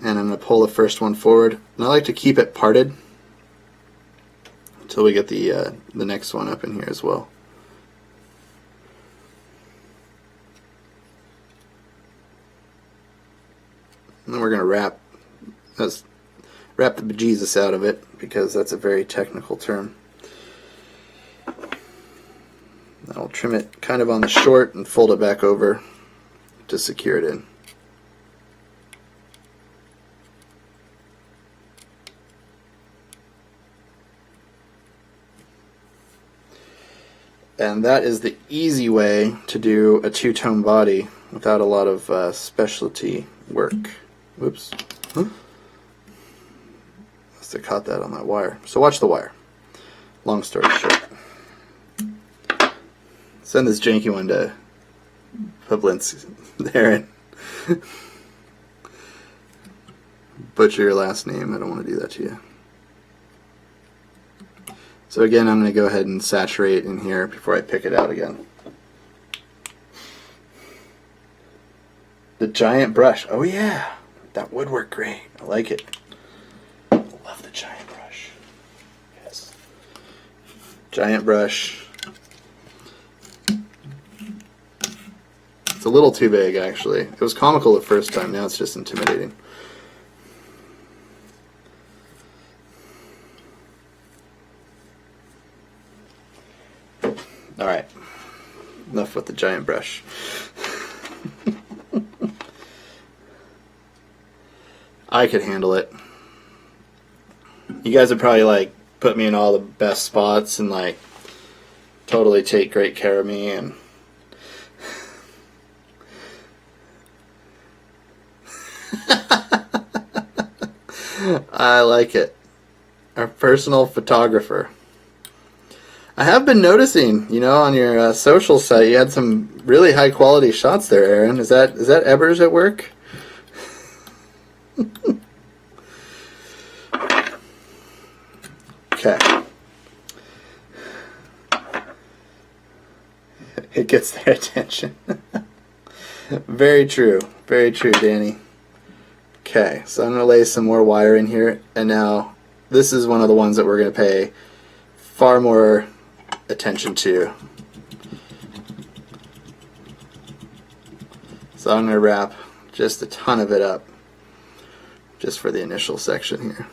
And I'm going to pull the first one forward. And I like to keep it parted until we get the next one up in here as well. And then we're going to wrap the bejesus out of it, because that's a very technical term. I'll trim it kind of on the short and fold it back over to secure it in. And that is the easy way to do a two-tone body without a lot of specialty work. Whoops. Huh? Must have caught that on that wire. So watch the wire. Long story short. Send this janky one to Publince there and butcher your last name. I don't want to do that to you. So again, I'm going to go ahead and saturate in here before I pick it out again. The giant brush. Oh yeah, that would work great. I like it. I love the giant brush. Yes. Giant brush. It's a little too big, actually. It was comical the first time, now it's just intimidating. Alright, enough with the giant brush. I could handle it. You guys would probably like put me in all the best spots and like totally take great care of me, and I like it. Our personal photographer. I have been noticing, you know, on your social site, you had some really high quality shots there, Aaron. Is that Ebbers at work? Okay. It gets their attention. Very true. Very true, Danny. Okay, so I'm going to lay some more wire in here, and now this is one of the ones that we're going to pay far more attention to. So I'm going to wrap just a ton of it up just for the initial section here,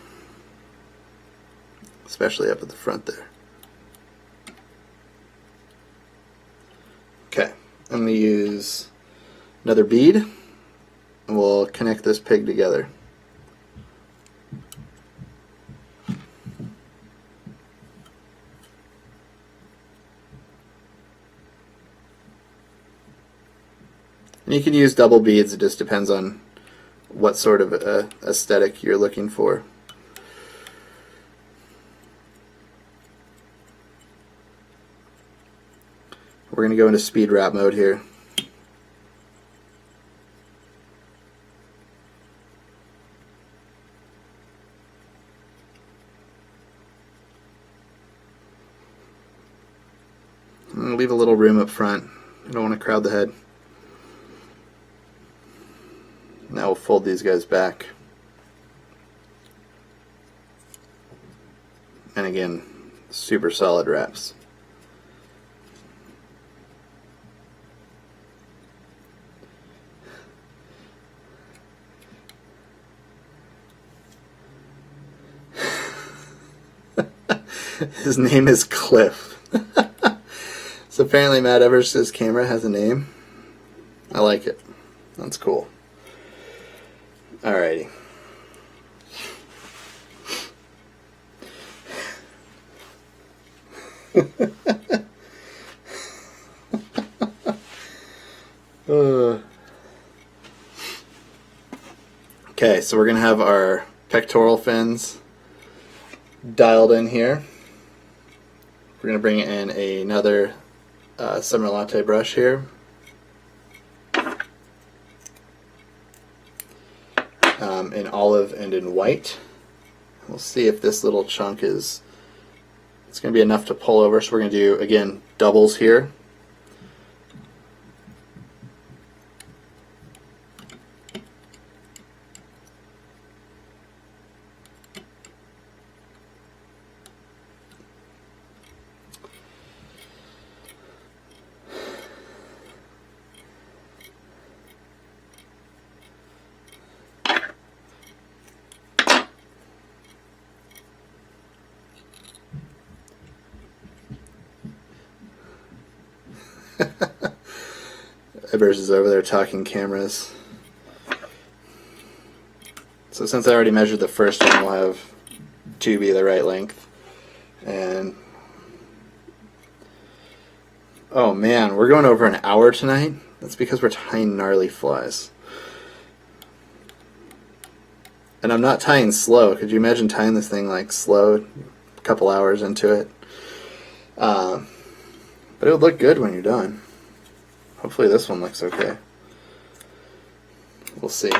especially up at the front there. Okay, I'm going to use another bead, and we'll connect this pig together. And you can use double beads, it just depends on what sort of aesthetic you're looking for. We're going to go into speed wrap mode here. I'm going to leave a little room up front. I don't want to crowd the head. Now we'll fold these guys back. And again, super solid wraps. His name is Cliff. So apparently Matt Evers's camera has a name. I like it. That's cool. Alrighty. Okay, so we're going to have our pectoral fins dialed in here. We're going to bring in another summer latte brush here. In olive and in white. We'll see if this little chunk it's going to be enough to pull over. So we're going to do, again, doubles here. Ebers is over there talking cameras. So since I already measured the first one, we'll have two be the right length. And oh man, we're going over an hour tonight. That's because we're tying gnarly flies. And I'm not tying slow. Could you imagine tying this thing like slow, a couple hours into it? But it would look good when you're done. Hopefully this one looks okay. We'll see.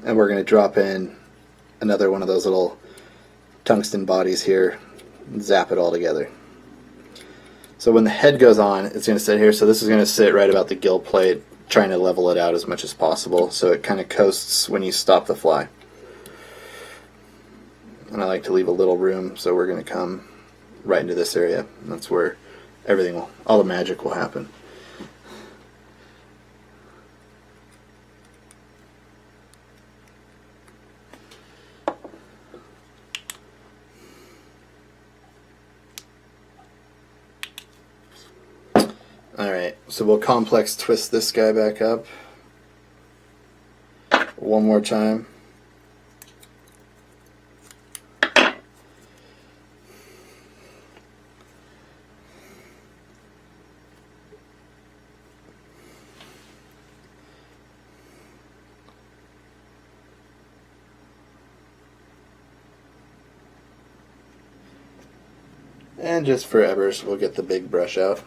And we're going to drop in another one of those little tungsten bodies here and zap it all together. So when the head goes on, it's going to sit here. So this is going to sit right about the gill plate, trying to level it out as much as possible so it kind of coasts when you stop the fly. And I like to leave a little room, so we're going to come right into this area. And that's where all the magic will happen. Alright, so we'll complex twist this guy back up one more time. And just for Evers, we'll get the big brush out.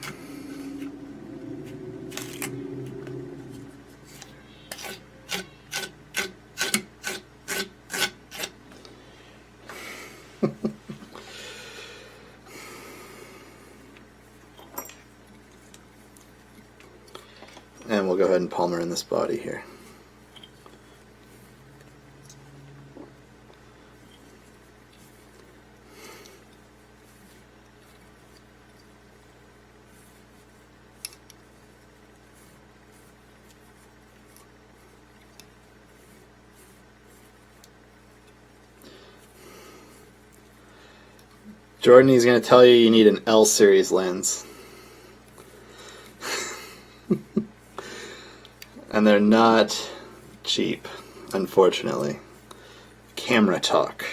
And we'll go ahead and palmer in this body here. Jordan, he's going to tell you need an L series lens. And they're not cheap, unfortunately. Camera talk.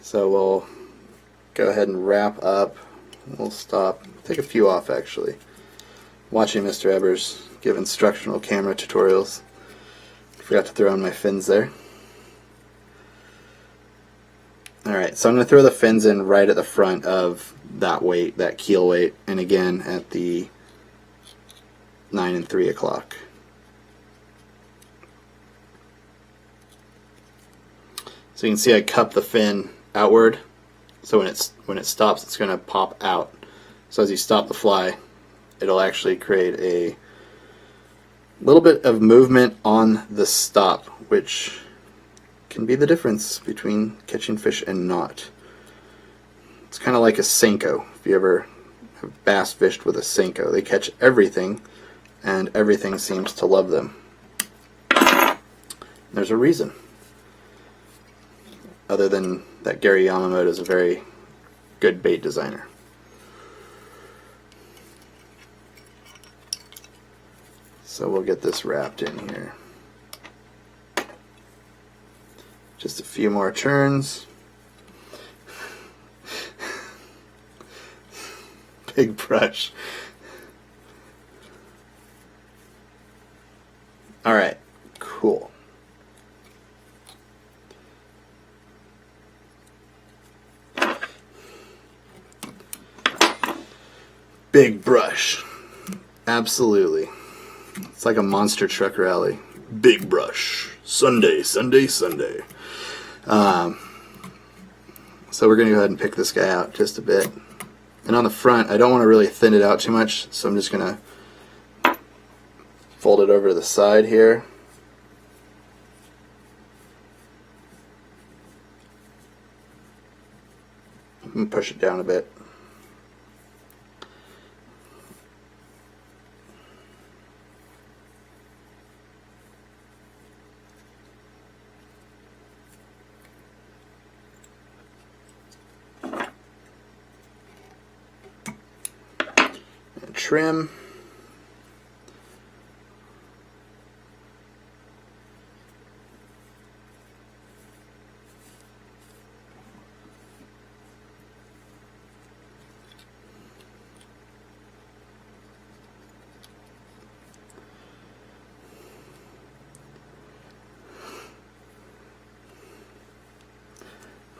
So we'll go ahead and wrap up. We'll stop. Take a few off, actually. Watching Mr. Evers give instructional camera tutorials. Forgot to throw in my fins there. Alright, so I'm going to throw the fins in right at the front of that weight, that keel weight, and again at the 9 and 3 o'clock. So you can see I cup the fin outward, so when it stops it's going to pop out. So as you stop the fly, it'll actually create a little bit of movement on the stop, which can be the difference between catching fish and not. It's kind of like a Senko. If you ever have bass fished with a Senko, they catch everything, and everything seems to love them. There's a reason. Other than that, Gary Yamamoto is a very good bait designer. So we'll get this wrapped in here. Just a few more turns. Big brush. Alright, cool. Big brush. Absolutely. It's like a monster truck rally. Big brush. Sunday, Sunday, Sunday. So we're going to go ahead and pick this guy out just a bit. And on the front, I don't want to really thin it out too much, so I'm just going to fold it over to the side here. And push it down a bit. Trim.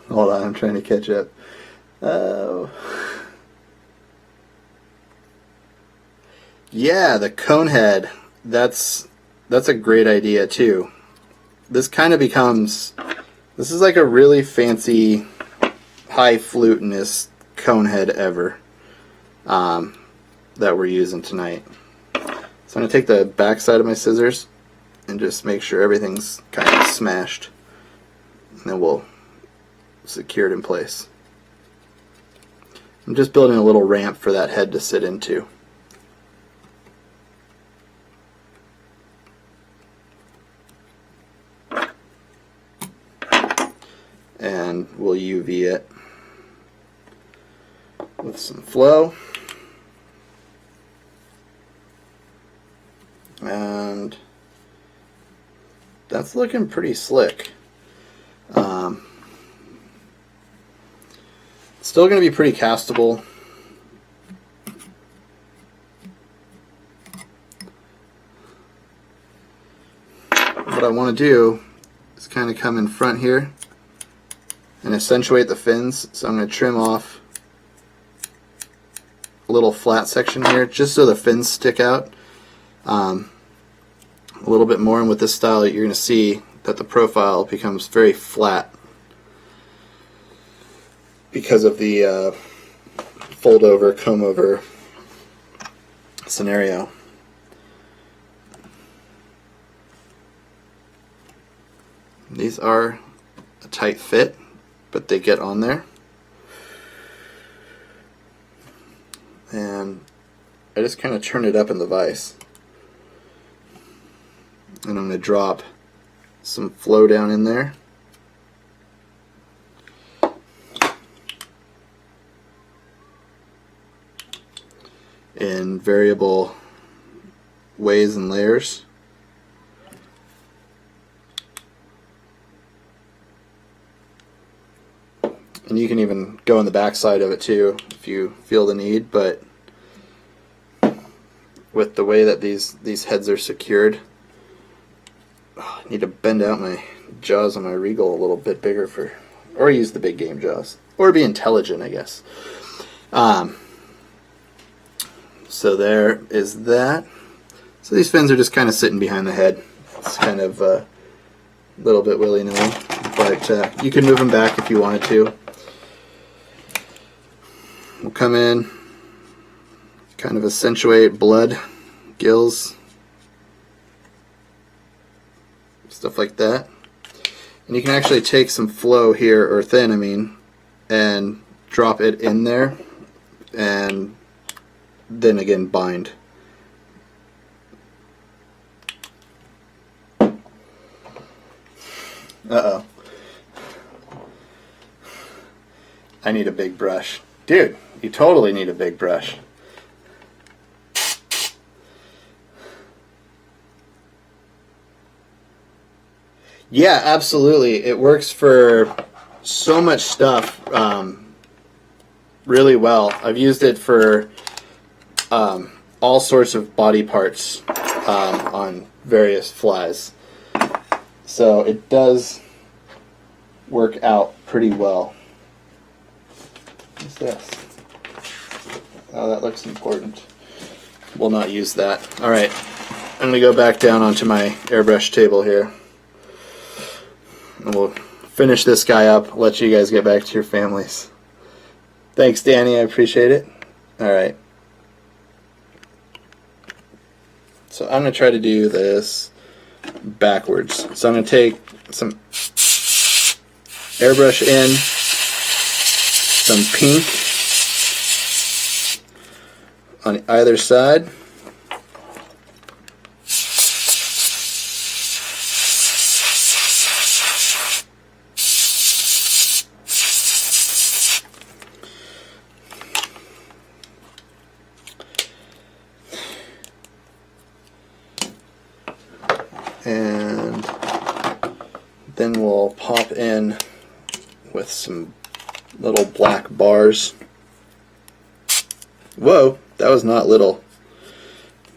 Hold on, I'm trying to catch up. Oh. Yeah, the cone head. That's a great idea too. This kind of becomes, this is like a really fancy high flutinous cone head ever that we're using tonight. So I'm going to take the back side of my scissors and just make sure everything's kind of smashed, and then we'll secure it in place. I'm just building a little ramp for that head to sit into. And we'll UV it with some flow. And that's looking pretty slick. Still going to be pretty castable. what I want to do is kind of come in front here and accentuate the fins. So I'm going to trim off a little flat section here just so the fins stick out a little bit more. And with this style, you're going to see that the profile becomes very flat because of the fold over, comb over scenario. These are a tight fit, but they get on there. And I just kind of turn it up in the vise. And I'm going to drop some flow down in there. In variable ways and layers. And you can even go on the back side of it too if you feel the need, but with the way that these heads are secured, I need to bend out my jaws on my Regal a little bit bigger for, or use the big game jaws, or be intelligent, I guess. So there is that. So these fins are just kind of sitting behind the head. It's kind of a little bit willy-nilly, but you can move them back if you wanted to. We'll come in, kind of accentuate blood, gills, stuff like that. And you can actually take some flow here, or thin, I mean, and drop it in there, and then again bind. Uh-oh. I need a big brush. Dude, you totally need a big brush. Yeah, absolutely. It works for so much stuff really well. I've used it for all sorts of body parts on various flies. So it does work out pretty well. What's this? Oh, that looks important. We'll not use that. Alright, I'm going to go back down onto my airbrush table here. And we'll finish this guy up, let you guys get back to your families. Thanks, Danny, I appreciate it. Alright. So I'm going to try to do this backwards. So I'm going to take some airbrush in, some pink on either side. And then we'll pop in with some little black bars. Whoa, that was not little.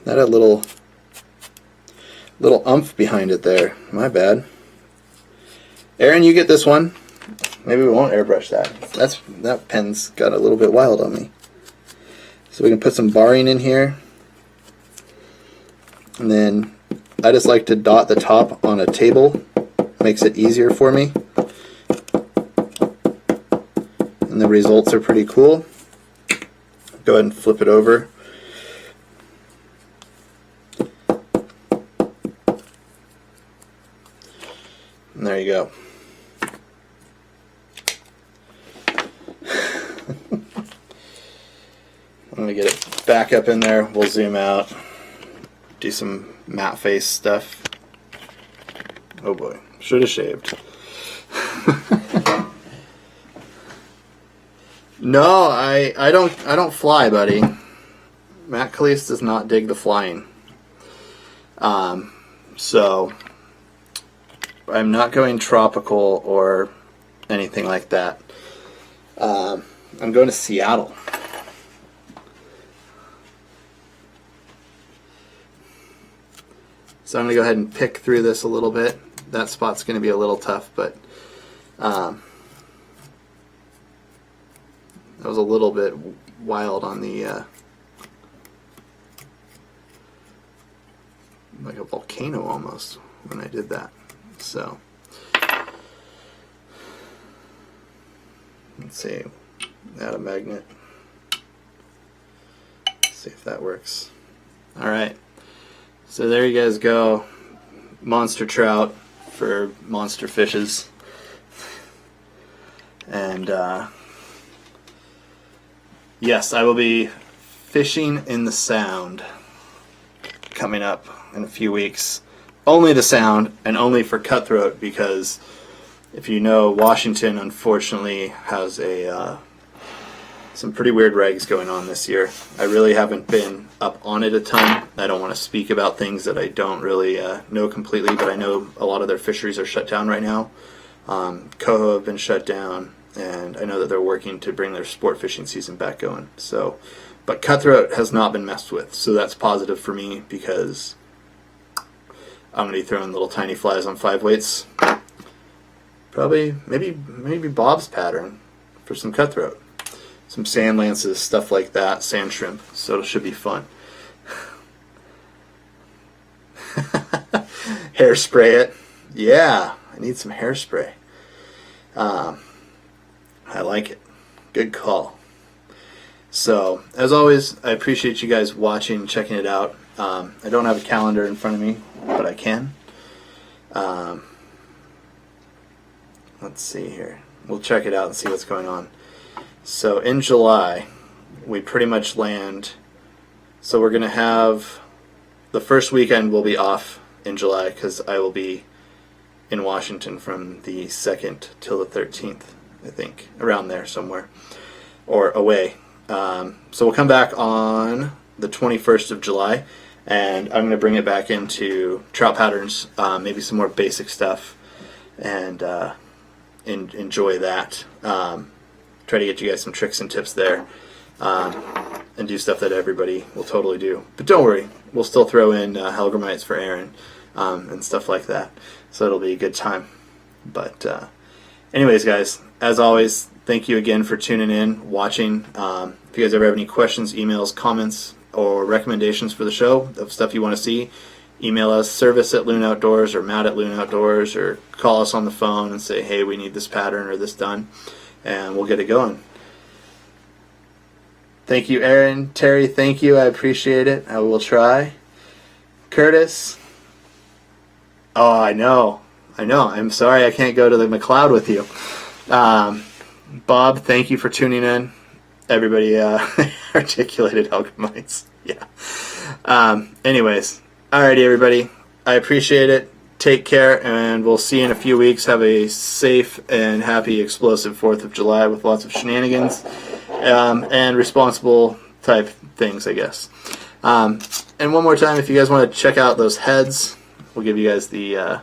That had a little umph behind it there. My bad. Aaron, you get this one. Maybe we won't airbrush that. That pen's got a little bit wild on me. So we can put some barring in here. And then I just like to dot the top on a table. Makes it easier for me. And the results are pretty cool. Go ahead and flip it over. And there you go. I'm going to get it back up in there. We'll zoom out. Do some matte face stuff. Oh boy, should have shaved. No, I don't fly, buddy. Matt Calise does not dig the flying. So I'm not going tropical or anything like that. I'm going to Seattle. So I'm going to go ahead and pick through this a little bit. That spot's going to be a little tough, but that was a little bit wild on the like a volcano almost when I did that. So let's see, add a magnet, see if that works. Alright, so there you guys go, monster trout for monster fishes. And yes, I will be fishing in the Sound coming up in a few weeks. Only the Sound, and only for cutthroat, because if you know, Washington unfortunately has a some pretty weird regs going on this year. I really haven't been up on it a ton. I don't want to speak about things that I don't really know completely, but I know a lot of their fisheries are shut down right now. Coho have been shut down, and I know that they're working to bring their sport fishing season back going. So, but cutthroat has not been messed with, so that's positive for me, because I'm going to be throwing little tiny flies on 5 weights. Probably, maybe Bob's pattern for some cutthroat. Some sand lances, stuff like that, sand shrimp, so it should be fun. Hairspray it. Yeah, I need some hairspray. I like it. Good call. So, as always, I appreciate you guys watching, checking it out. I don't have a calendar in front of me, but I can. Let's see here. We'll check it out and see what's going on. So in July, we pretty much land. So we're going to have the first weekend will be off in July, because I will be in Washington from the 2nd till the 13th, I think, around there somewhere, or away. So we'll come back on the 21st of July, and I'm going to bring it back into trout patterns, maybe some more basic stuff, and enjoy that. Try to get you guys some tricks and tips there, and do stuff that everybody will totally do. But don't worry, we'll still throw in Hellgrammites for Aaron, and stuff like that. So it'll be a good time. But anyways, guys, as always, thank you again for tuning in, watching. If you guys ever have any questions, emails, comments, or recommendations for the show, of stuff you want to see, email us, service@Loon Outdoors, or Matt@Loon Outdoors, or call us on the phone and say, hey, we need this pattern or this done, and we'll get it going. Thank you, Aaron. Terry, thank you. I appreciate it. I will try. Curtis. Oh, I know. I'm sorry I can't go to the McLeod with you. Bob, thank you for tuning in. Everybody articulated Hellgrammites. Yeah. Anyways. Alrighty, everybody. I appreciate it. Take care, and we'll see you in a few weeks. Have a safe and happy, explosive 4th of July with lots of shenanigans and responsible type things, I guess. And one more time, if you guys want to check out those heads, we'll give you guys the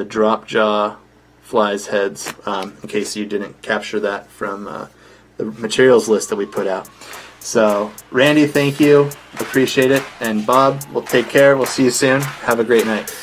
drop jaw flies heads, in case you didn't capture that from the materials list that we put out. So, Randy, thank you. Appreciate it. And Bob, we'll take care. We'll see you soon. Have a great night.